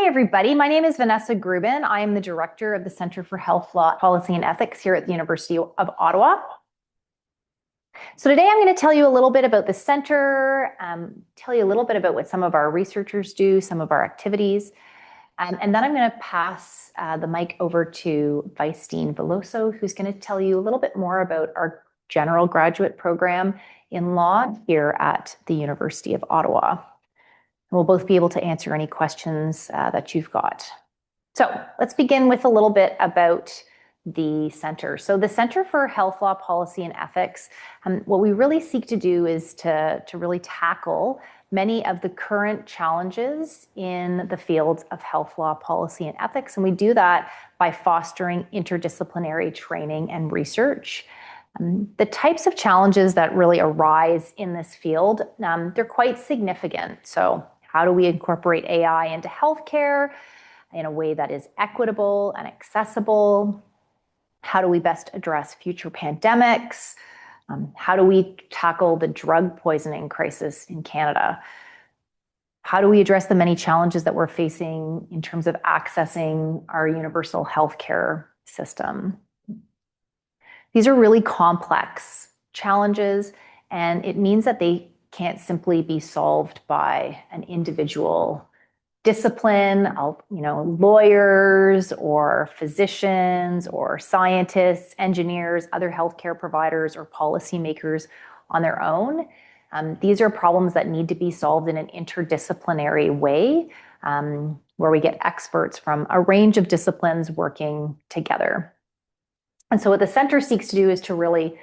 Hi, everybody. My name is Vanessa Gruben. I am the director of the Center for Health Law, Policy and Ethics here at the University of Ottawa. So today I'm going to tell you a little bit about the center, tell you a little bit about what some of our researchers do, some of our activities, and then I'm going to pass the mic over to Vice Dean Velloso, who's going to tell you a little bit more about our general graduate program in law here at the University of Ottawa. And we'll both be able to answer any questions that you've got. So let's begin with a little bit about the center. So the Center for Health Law, Policy and Ethics, what we really seek to do is to really tackle many of the current challenges in the fields of health law, policy and ethics. And we do that by fostering interdisciplinary training and research. The types of challenges that really arise in this field, they're quite significant. So how do we incorporate AI into healthcare in a way that is equitable and accessible? How do we best address future pandemics? How do we tackle the drug poisoning crisis in Canada? How do we address the many challenges that we're facing in terms of accessing our universal healthcare system? These are really complex challenges, and it means that they can't simply be solved by an individual discipline of, lawyers or physicians or scientists, engineers, other healthcare providers or policymakers on their own. These are problems that need to be solved in an interdisciplinary way, where we get experts from a range of disciplines working together. And so what the center seeks to do is to really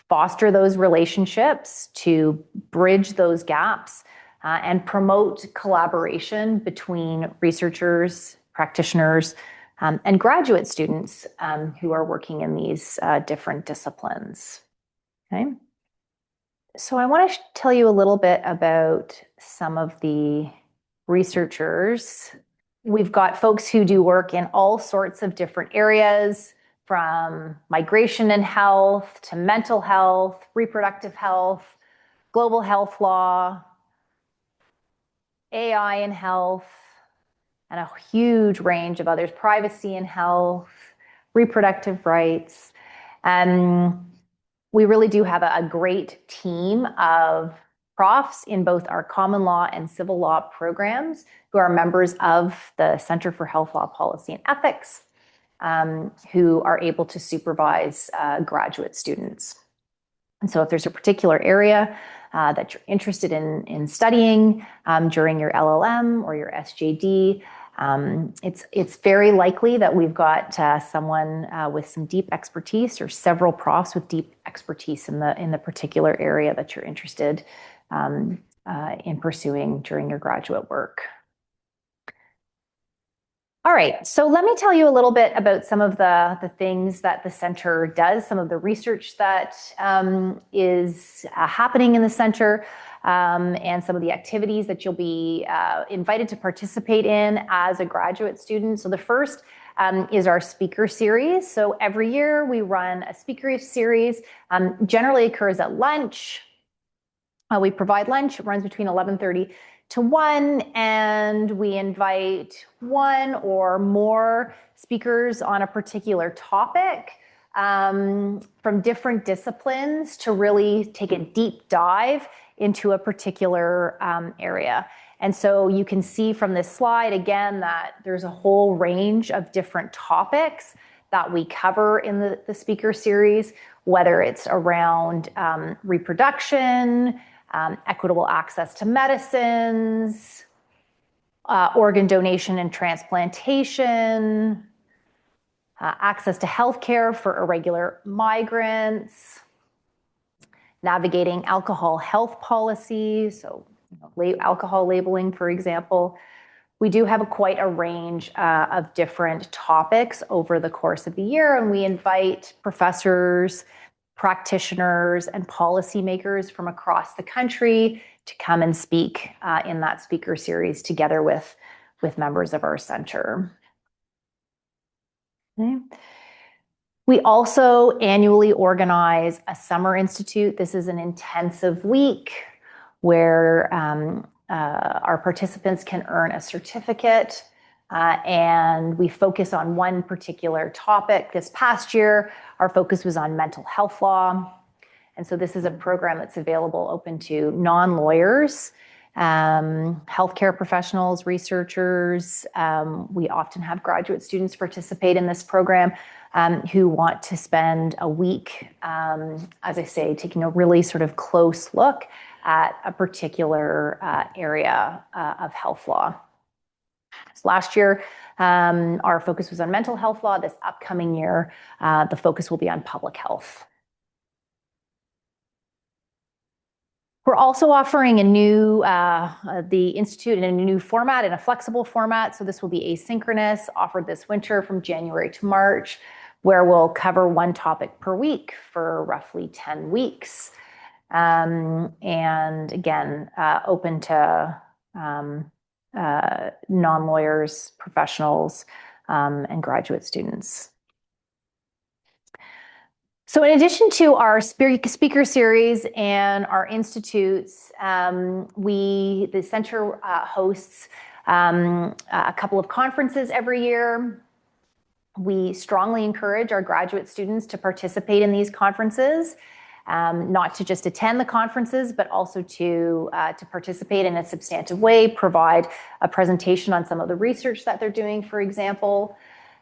foster those relationships, to bridge those gaps, and promote collaboration between researchers, practitioners, and graduate students who are working in these different disciplines. Okay. So I want to tell you a little bit about some of the researchers. We've got folks who do work in all sorts of different areas, from migration and health to mental health, reproductive health, global health law, AI in health, and a huge range of others, privacy in health, reproductive rights. And we really do have a great team of profs in both our common law and civil law programs who are members of the Center for Health Law, Policy and Ethics, who are able to supervise graduate students. And so if there's a particular area that you're interested in studying during your LLM or your SJD, it's very likely that we've got someone with some deep expertise, or several profs with deep expertise in the particular area that you're interested in pursuing during your graduate work. All right, so let me tell you a little bit about some of the things that the center does, some of the research that is happening in the center, and some of the activities that you'll be invited to participate in as a graduate student. So the first is our speaker series. So every year we run a speaker series, generally occurs at lunch. We provide lunch. It runs between 11:30 to 1, and we invite one or more speakers on a particular topic from different disciplines to really take a deep dive into a particular area. And so you can see from this slide, again, that there's a whole range of different topics that we cover in the speaker series, whether it's around reproduction, equitable access to medicines, organ donation and transplantation, access to healthcare for irregular migrants, navigating alcohol health policies, so alcohol labeling, for example. We do have quite a range of different topics over the course of the year, and we invite professors, practitioners, and policymakers from across the country to come and speak in that speaker series together with members of our center. Okay. We also annually organize a summer institute. This is an intensive week where our participants can earn a certificate and we focus on one particular topic. This past year, our focus was on mental health law. And so this is a program that's available open to non-lawyers, healthcare professionals, researchers. We often have graduate students participate in this program who want to spend a week, as I say, taking a really sort of close look at a particular area of health law. So last year, our focus was on mental health law. This upcoming year, the focus will be on public health. We're also offering the Institute in a new format, in a flexible format. So this will be asynchronous, offered this winter from January to March, where we'll cover one topic per week for roughly 10 weeks. And again, open to non-lawyers, professionals, and graduate students. So in addition to our speaker series and our institutes, the center hosts a couple of conferences every year. We strongly encourage our graduate students to participate in these conferences, not to just attend the conferences, but also to participate in a substantive way, provide a presentation on some of the research that they're doing, for example.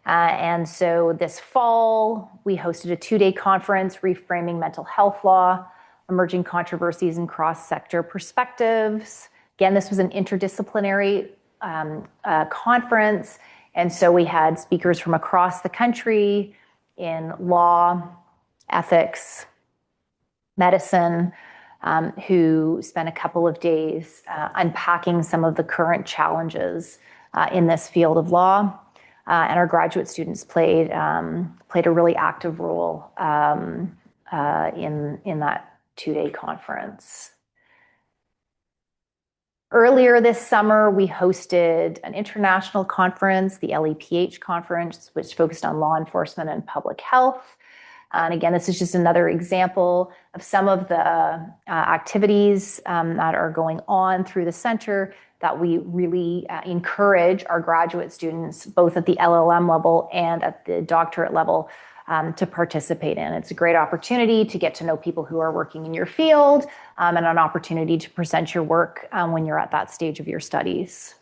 And so this fall, we hosted a 2-day conference, Reframing Mental Health Law, Emerging Controversies and Cross-Sector Perspectives. Again, this was an interdisciplinary conference. And so we had speakers from across the country in law, ethics, medicine, who spent a couple of days unpacking some of the current challenges in this field of law. And our graduate students played a really active role in that 2-day conference. Earlier this summer, we hosted an international conference, the LEPH conference, which focused on law enforcement and public health. And again, this is just another example of some of the activities that are going on through the center that we really encourage our graduate students, both at the LLM level and at the doctorate level, to participate in. It's a great opportunity to get to know people who are working in your field, and an opportunity to present your work when you're at that stage of your studies.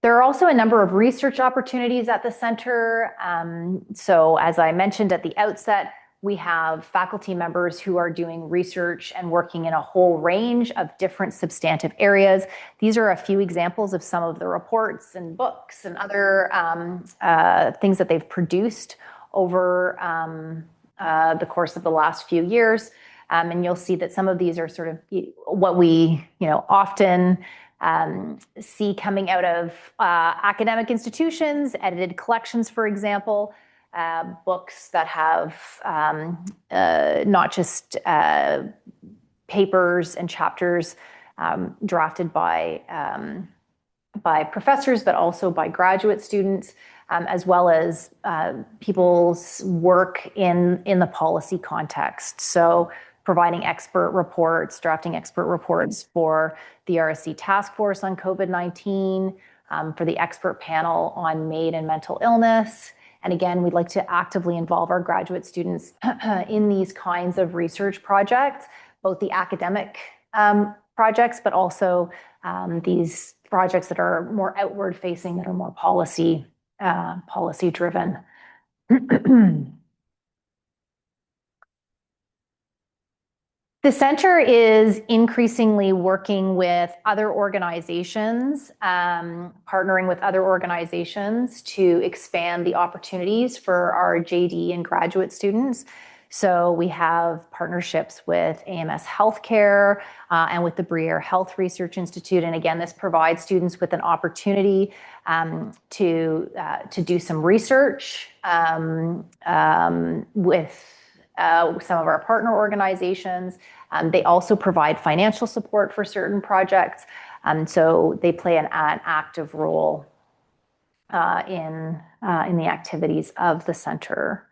There are also a number of research opportunities at the center. So as I mentioned at the outset, we have faculty members who are doing research and working in a whole range of different substantive areas. These are a few examples of some of the reports and books and other things that they've produced over the course of the last few years. And you'll see that some of these are sort of what we often see coming out of academic institutions, edited collections, for example. Books that have not just papers and chapters drafted by professors, but also by graduate students, as well as people's work in the policy context. So providing expert reports, drafting expert reports for the RSC task force on COVID-19, for the expert panel on MAID and mental illness. And again, we'd like to actively involve our graduate students in these kinds of research projects, both the academic projects, but also these projects that are more outward facing, that are more policy driven. The center is increasingly working with other organizations, partnering with other organizations to expand the opportunities for our JD and graduate students. So we have partnerships with AMS Healthcare and with the Briere Health Research Institute. And again, this provides students with an opportunity to do some research with some of our partner organizations. They also provide financial support for certain projects. So they play an active role in the activities of the center.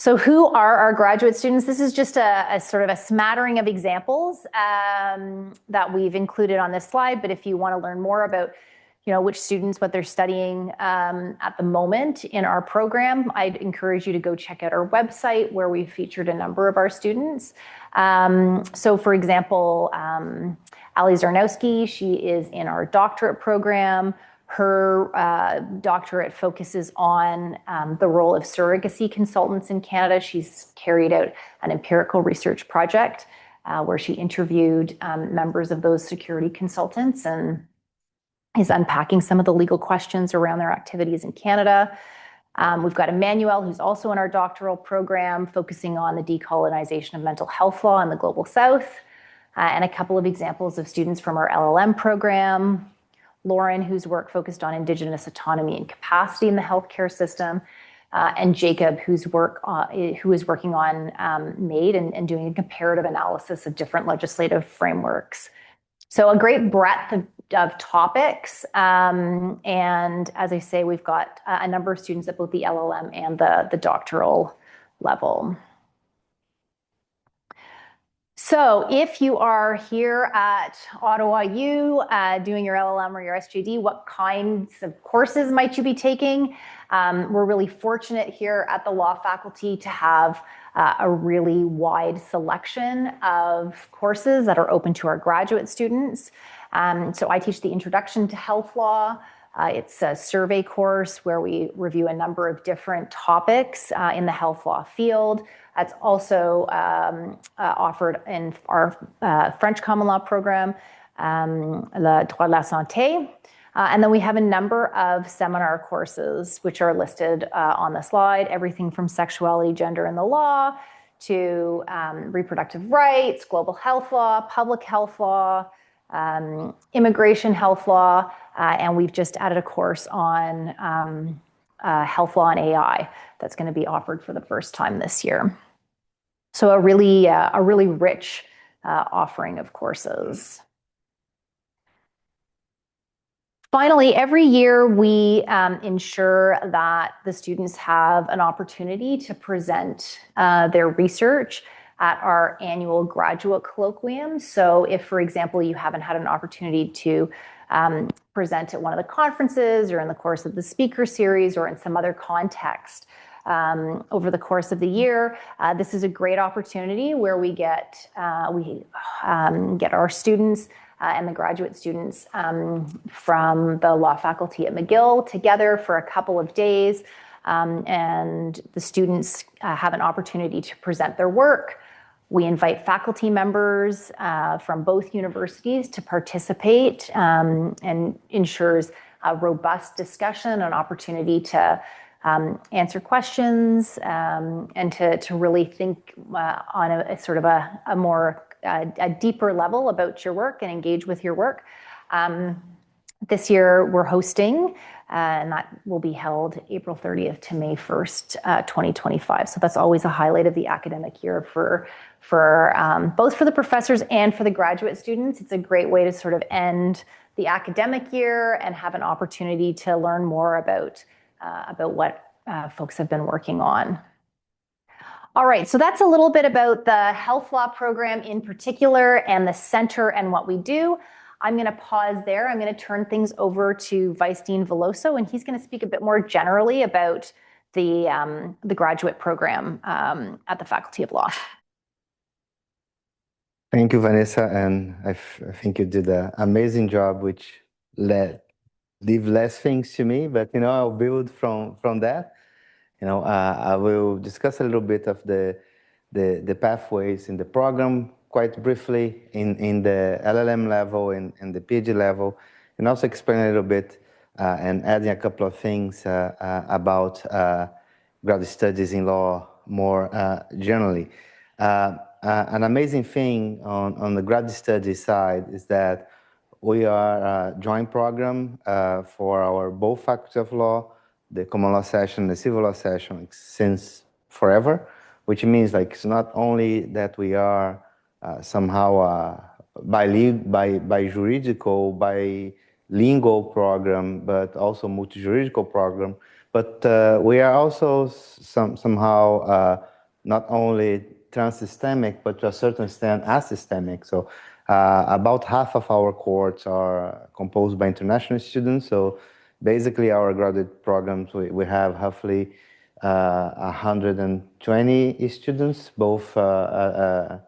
So who are our graduate students? This is just a sort of a smattering of examples that we've included on this slide. But if you want to learn more about which students, what they're studying at the moment in our program, I'd encourage you to go check out our website where we've featured a number of our students. So for example, Ali Zarnowski, she is in our doctorate program. Her doctorate focuses on the role of surrogacy consultants in Canada. She's carried out an empirical research project where she interviewed members of those security consultants and is unpacking some of the legal questions around their activities in Canada. We've got Emmanuel, who's also in our doctoral program, focusing on the decolonization of mental health law in the Global South, and a couple of examples of students from our LLM program. Lauren, whose work focused on Indigenous autonomy and capacity in the healthcare system, and Jacob, who is working on MAID and doing a comparative analysis of different legislative frameworks. So a great breadth of topics. And as I say, we've got a number of students at both the LLM and the doctoral level. So if you are here at Ottawa U doing your LLM or your SJD, what kinds of courses might you be taking? We're really fortunate here at the law faculty to have a really wide selection of courses that are open to our graduate students. So I teach the Introduction to Health Law. It's a survey course where we review a number of different topics in the health law field. That's also offered in our French common law program, Le Droit de la Santé. And then we have a number of seminar courses which are listed on the slide, everything from sexuality, gender, and the law to reproductive rights, global health law, public health law, immigration health law, and we've just added a course on health law and AI that's going to be offered for the first time this year. So a really rich offering of courses. Finally, every year we ensure that the students have an opportunity to present their research at our annual graduate colloquium. So if, for example, you haven't had an opportunity to present at one of the conferences or in the course of the speaker series or in some other context over the course of the year, this is a great opportunity where we get our students and the graduate students from the law faculty at McGill together for a couple of days. And the students have an opportunity to present their work. We invite faculty members from both universities to participate and ensures a robust discussion, an opportunity to answer questions and to really think on a sort of a more deeper level about your work and engage with your work. This year we're hosting, and that will be held April 30th to May 1st, 2025. So that's always a highlight of the academic year for both for the professors and for the graduate students. It's a great way to sort of end the academic year and have an opportunity to learn more about what folks have been working on. All right, so that's a little bit about the health law program in particular and the center and what we do. I'm going to pause there. I'm going to turn things over to Vice Dean Velloso, and he's going to speak a bit more generally about the graduate program at the Faculty of Law. Thank you, Vanessa, and I think you did an amazing job, which leave less things to me, but I'll build from that. I will discuss a little bit of the pathways in the program quite briefly in the LLM level and the PhD level, and also explain a little bit and adding a couple of things about graduate studies in law more generally. An amazing thing on the graduate studies side is that we are a joint program for our both Faculty of Law, the common law session, the civil law session since forever, which means it's not only that we are somehow bilingual program, but also multi-juridical program, but we are also somehow not only transsystemic, but to a certain extent asystemic. So about half of our cohorts are composed by international students. So basically our graduate programs, we have roughly 120 students, both probably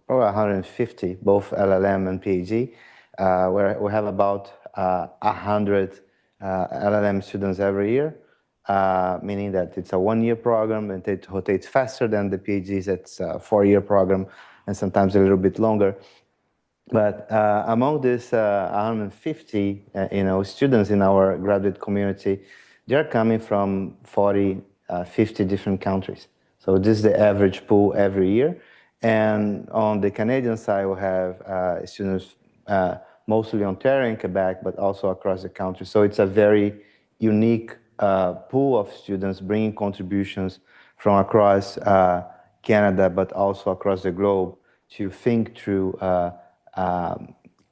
150, both LLM and PhD, where we have about 100 LLM students every year, meaning that it's a 1-year program and it rotates faster than the PhDs. It's a 4-year program and sometimes a little bit longer. But among these 150, students in our graduate community, they're coming from 40, 50 different countries. So this is the average pool every year. And on the Canadian side, we have students mostly Ontario and Quebec, but also across the country. So it's a very unique pool of students bringing contributions from across Canada, but also across the globe to think through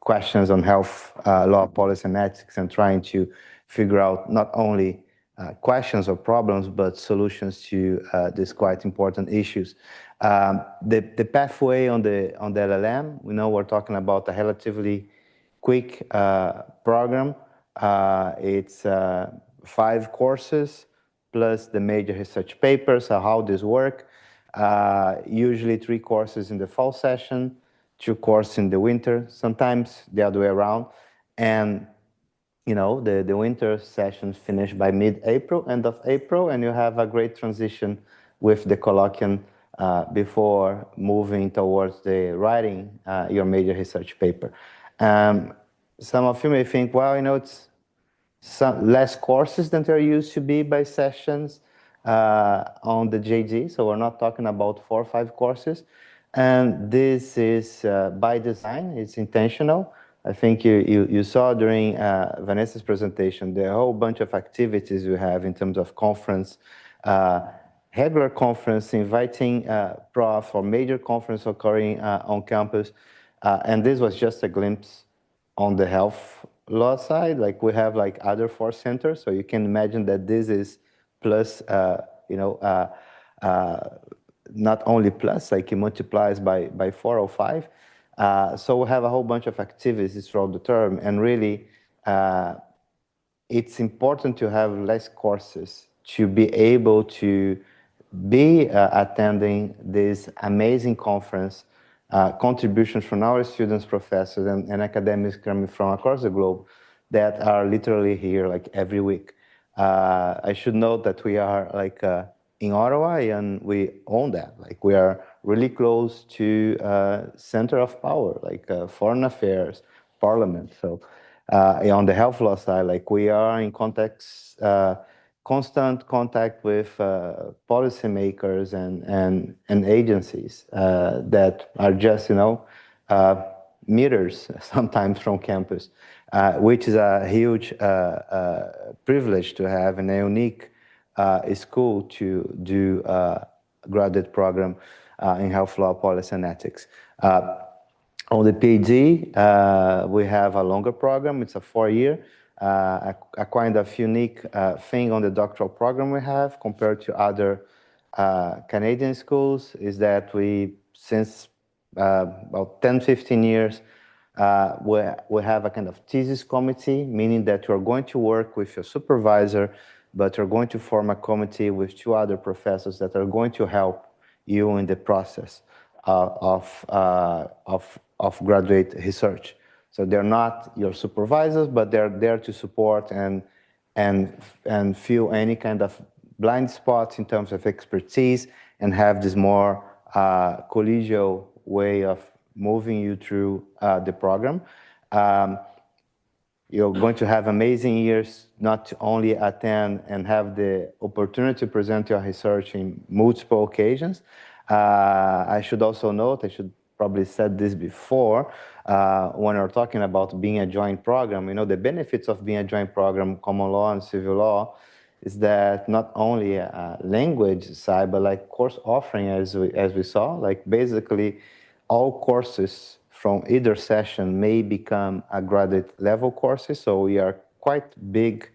questions on health law, policy, and ethics, and trying to figure out not only questions or problems, but solutions to these quite important issues. The pathway on the LLM, we know we're talking about a relatively quick program. It's 5 courses plus the major research papers, how this work. Usually 3 courses in the fall session, 2 courses in the winter, sometimes the other way around. And the winter sessions finish by mid-April, end of April, and you have a great transition with the colloquium before moving towards the writing your major research paper. Some of you may think, well, it's some less courses than there used to be by sessions on the JD. So we're not talking about 4 or 5 courses. And this is by design, it's intentional. I think you saw during Vanessa's presentation, the whole bunch of activities we have in terms of conference, regular conference, inviting prof or major conference occurring on campus. And this was just a glimpse on the health law side. Like we have like other 4 centers. So you can imagine that this is plus, not only plus, like it multiplies by 4 or 5. So we have a whole bunch of activities throughout the term, and really it's important to have less courses to be able to be attending this amazing conference, contributions from our students, professors, and academics coming from across the globe that are literally here like every week. I should note that we are like in Ottawa, and we own that. Like we are really close to center of power, like foreign affairs, parliament. So on the health law side, like we are in constant contact with policymakers and agencies that are just, meters sometimes from campus, which is a huge privilege to have and a unique school to do a graduate program in health law, policy, and ethics. On the PhD, we have a longer program. It's a 4-year. A kind of unique thing on the doctoral program we have compared to other Canadian schools is that we, since about 10, 15 years, we have a kind of thesis committee, meaning that you're going to work with your supervisor, but you're going to form a committee with 2 other professors that are going to help you in the process of graduate research. So they're not your supervisors, but they're there to support and fill any kind of blind spots in terms of expertise and have this more collegial way of moving you through the program. You're going to have amazing years, not to only attend and have the opportunity to present your research in multiple occasions. I should also note, I should probably said this before, when we're talking about being a joint program, the benefits of being a joint program, common law and civil law, is that not only a language side, but like course offering, as we saw, like basically all courses from either session may become a graduate level courses. So we are quite big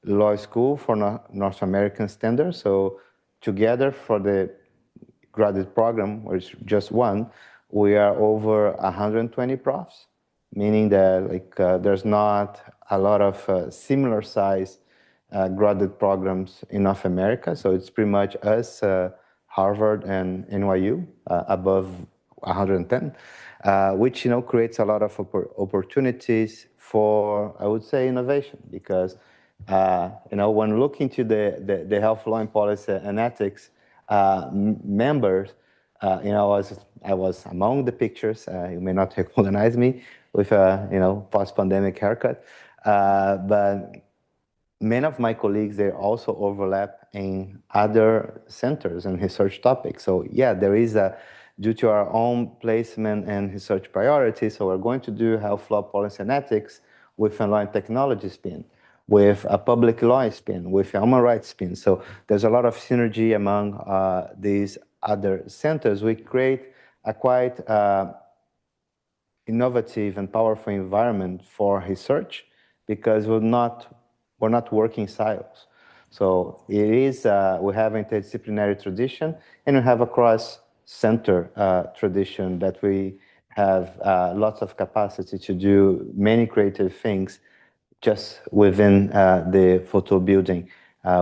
law school for North American standards. So together for the graduate program, or it's just one, we are over 120 profs, meaning that there's not a lot of similar size graduate programs in North America. So it's pretty much us, Harvard and NYU, above 110, which creates a lot of opportunities for, I would say, innovation, because when looking to the health law and policy and ethics members, I was among the pictures. You may not recognize me with a post-pandemic haircut, but many of my colleagues, they also overlap in other centers and research topics. So yeah, there is due to our own placement and research priorities, so we're going to do health law, policy and ethics with a law and technology spin, with a public law spin, with a human rights spin. So there's a lot of synergy among these other centers. We create a quite innovative and powerful environment for research, because we're not working silos. So it is, we have an interdisciplinary tradition, and we have a cross-center tradition that we have lots of capacity to do many creative things just within the photo building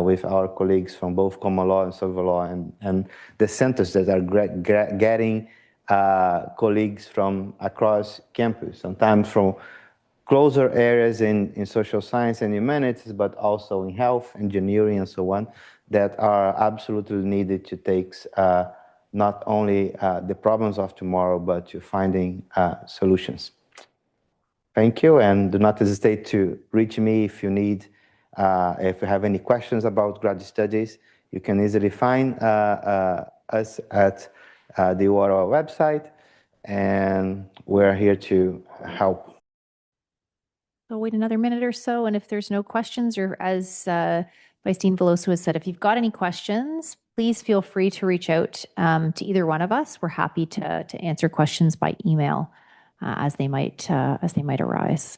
with our colleagues from both common law and civil law, and the centers that are getting colleagues from across campus, sometimes from closer areas in social science and humanities, but also in health, engineering, and so on, that are absolutely needed to take not only the problems of tomorrow, but to finding solutions. Thank you, and do not hesitate to reach me if you need, if you have any questions about graduate studies. You can easily find us at the Ottawa website, and we're here to help. So wait another minute or so, and if there's no questions, or as Vice Dean Velloso has said, if you've got any questions, please feel free to reach out to either one of us. We're happy to answer questions by email as they might arise.